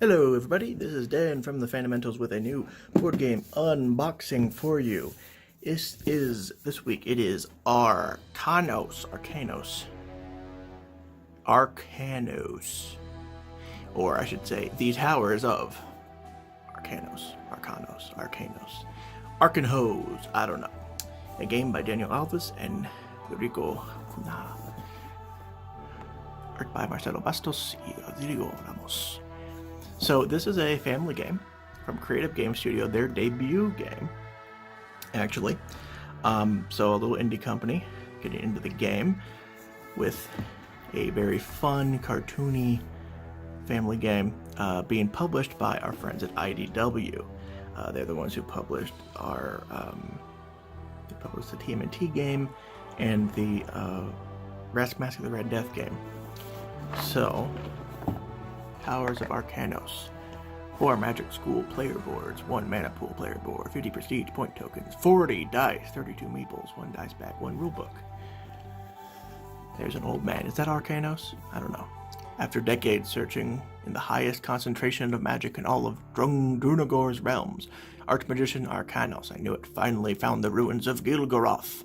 Hello everybody, this is Dan from the Fundamentals with a new board game unboxing for you. This week it is Arkhanos, or I should say, the Towers of Arkhanos, I don't know. A game by Daniel Alves and Rico Cuna. Art by Marcelo Bastos y Rodrigo Ramos. So this is a family game from Creative Game Studio, their debut game, actually. So a little indie company getting into the game with a very fun, cartoony family game being published by our friends at IDW. They're the ones who published the TMNT game and the Mask of the Red Death game. So, Towers of Arkhanos. 4 Magic School player boards, 1 mana pool player board, 50 prestige point tokens, 40 dice, 32 meeples, 1 dice bag, 1 rulebook. There's an old man. Is that Arkhanos? I don't know. After decades searching in the highest concentration of magic in all of Drunagor's realms, Archmagician Arkhanos, I knew it, finally found the ruins of Gilgaroth.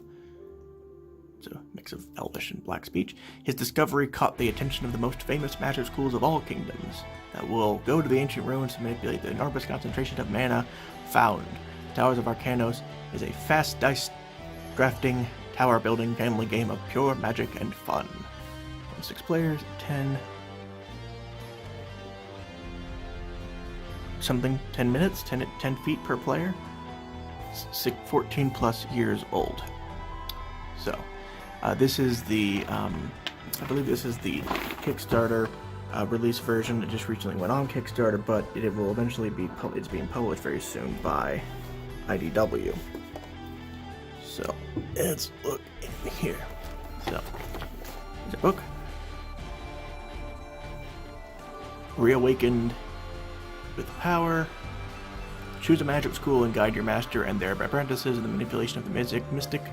It's a mix of Elvish and Black speech. His discovery caught the attention of the most famous magic schools of all kingdoms that will go to the ancient ruins to manipulate the enormous concentration of mana found. Towers of Arkhanos is a fast dice drafting, tower building family game of pure magic and fun. 6 players, 10 minutes, 10 feet per player, 14 plus years old. So, this is the, I believe this is the Kickstarter release version. It just recently went on Kickstarter, but it will eventually be, it's being published very soon by IDW. So, let's look in here. So, here's a book. Reawakened with power. Choose a magic school and guide your master and their apprentices in the manipulation of the mystic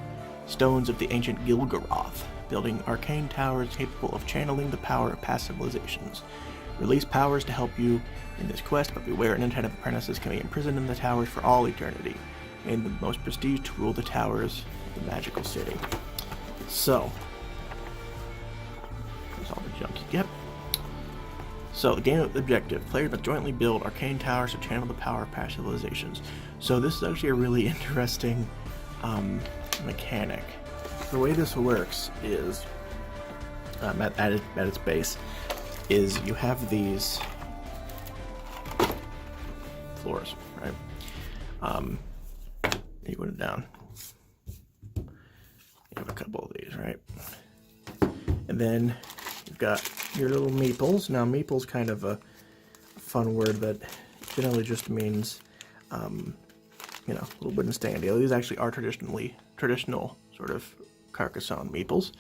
stones of the ancient Gilgaroth, building arcane towers capable of channeling the power of past civilizations. Release powers to help you in this quest, but beware unintended apprentices can be imprisoned in the towers for all eternity. Gain the most prestige to rule the towers of the magical city. So, there's all the junk you get. So, the game objective. Players must jointly build arcane towers to channel the power of past civilizations. So this is actually a really interesting mechanic. The way this works is, at its base, is you have these floors, right? You put it down. You have a couple of these, right? And then you've got your little meeples. Now, meeple's kind of a fun word that generally just means, little wooden stand deal. These actually are traditional sort of Carcassonne meeples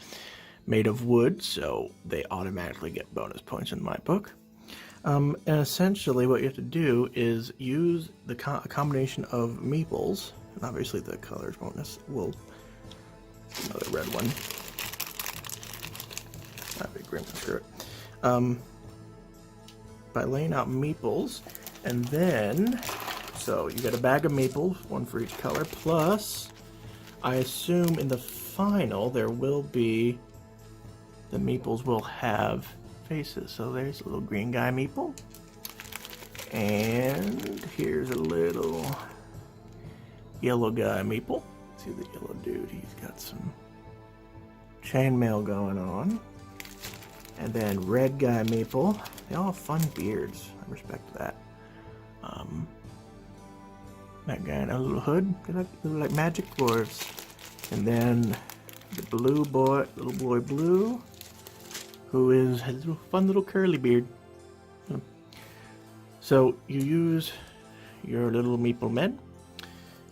made of wood, so they automatically get bonus points in my book. And essentially what you have to do is use a combination of meeples, and obviously the colors won't necessarily, another red one. That'd be grim, screw it. By laying out meeples, and then, so you get a bag of meeples, 1 for each color, plus, I assume in the final there will be, the meeples will have faces. So there's a little green guy meeple, and here's a little yellow guy meeple. See the yellow dude, he's got some chainmail going on. And then red guy meeple. They all have fun beards. I respect that. That guy in a little hood. They look like magic dwarves. And then the blue boy, little boy blue, who has a fun little curly beard. So you use your little meeple men,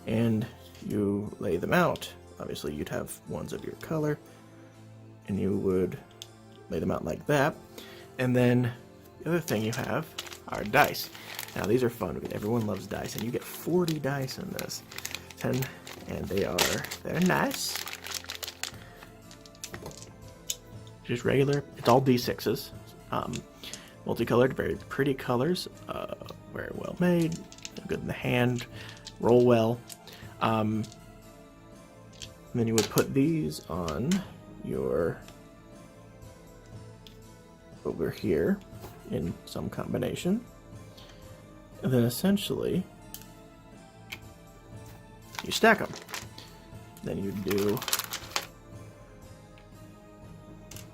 and you lay them out. Obviously, you'd have ones of your color, and you would lay them out like that. And then the other thing you have are dice. Now these are fun because everyone loves dice, and you get 40 dice in this. 10, and they're nice. Just regular, it's all D6s. Multicolored, very pretty colors, very well made, good in the hand, roll well. And then you would put these on your over here in some combination, and then essentially you stack them. Then you do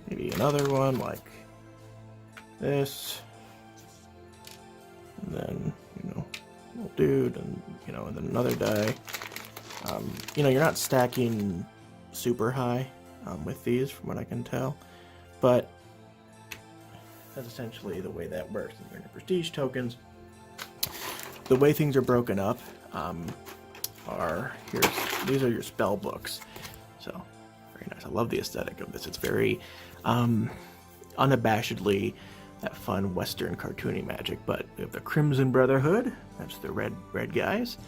maybe another one like this, and then, you know, little dude, and, you know, and then another die. You know, you're not stacking super high with these, from what I can tell, but that's essentially the way that works. And your prestige tokens, the way things are broken up, these are your spell books. So very nice. I love the aesthetic of this. It's very unabashedly that fun Western cartoony magic. But we have the Crimson Brotherhood. That's the red guys.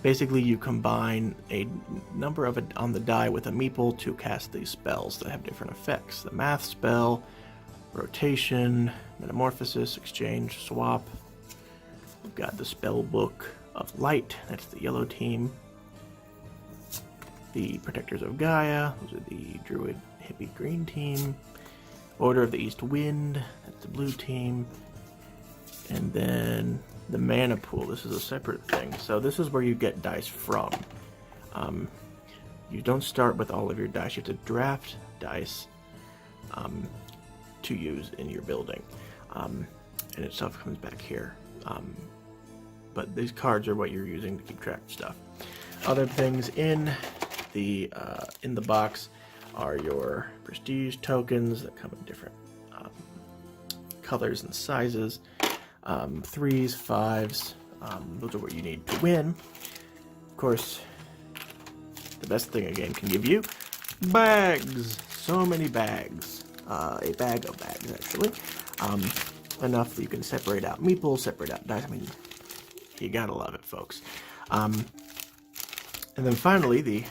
Basically, you combine a number of on the die with a meeple to cast these spells that have different effects. The math spell, rotation, metamorphosis, exchange, swap. We've got the spell book of light. That's the yellow team. The Protectors of Gaia. Those are the Druid Hippie green team. Order of the East Wind. That's the blue team. And then the mana pool. This is a separate thing. So this is where you get dice from. You don't start with all of your dice. You have to draft dice to use in your building. And it stuff comes back here. But these cards are what you're using to keep track of stuff. Other things in the box are your prestige tokens that come in different colors and sizes. 3s, 5s, those are what you need to win. Of course, the best thing a game can give you, bags. So many bags. A bag of bags, actually. Enough that you can separate out meeples, separate out dice. I mean, you gotta love it, folks. And then finally,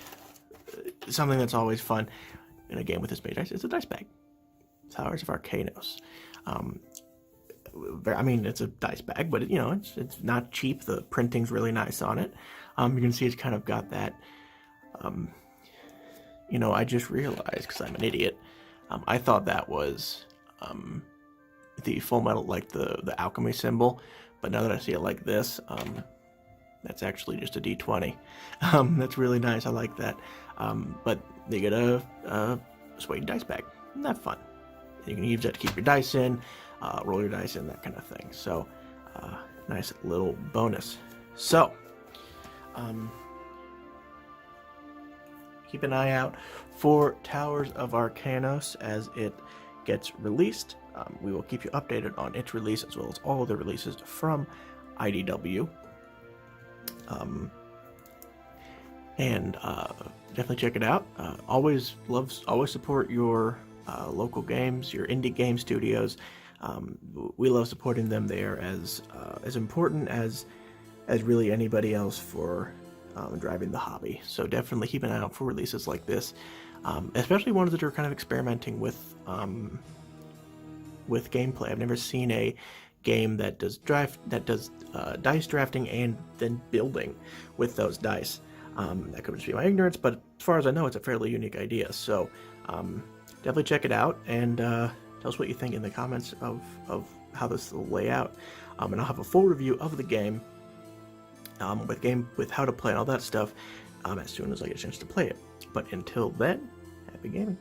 something that's always fun in a game with this many dice is a dice bag. Towers of Arkhanos. I mean, it's a dice bag, but you know, it's not cheap. The printing's really nice on it. You can see it's kind of got that. You know, I just realized, because I'm an idiot, I thought that was the Full Metal, like the alchemy symbol, but now that I see it like this, that's actually just a D20. That's really nice. I like that. But they get a suede dice bag. Isn't that fun? You can use that to keep your dice in, roll your dice in, that kind of thing. So, nice little bonus. So, keep an eye out for Towers of Arkhanos as it gets released. We will keep you updated on its release as well as all of the releases from IDW. And definitely check it out. Always support your local games, your indie game studios. We love supporting them. They are as important as really anybody else for driving the hobby. So definitely keep an eye out for releases like this, especially ones that are kind of experimenting with gameplay. I've never seen a game that does dice drafting and then building with those dice. That could just be my ignorance, but as far as I know, it's a fairly unique idea. So definitely check it out and tell us what you think in the comments of how this will lay out. And I'll have a full review of the game, with how to play and all that stuff, as soon as I get a chance to play it. But until then, happy gaming.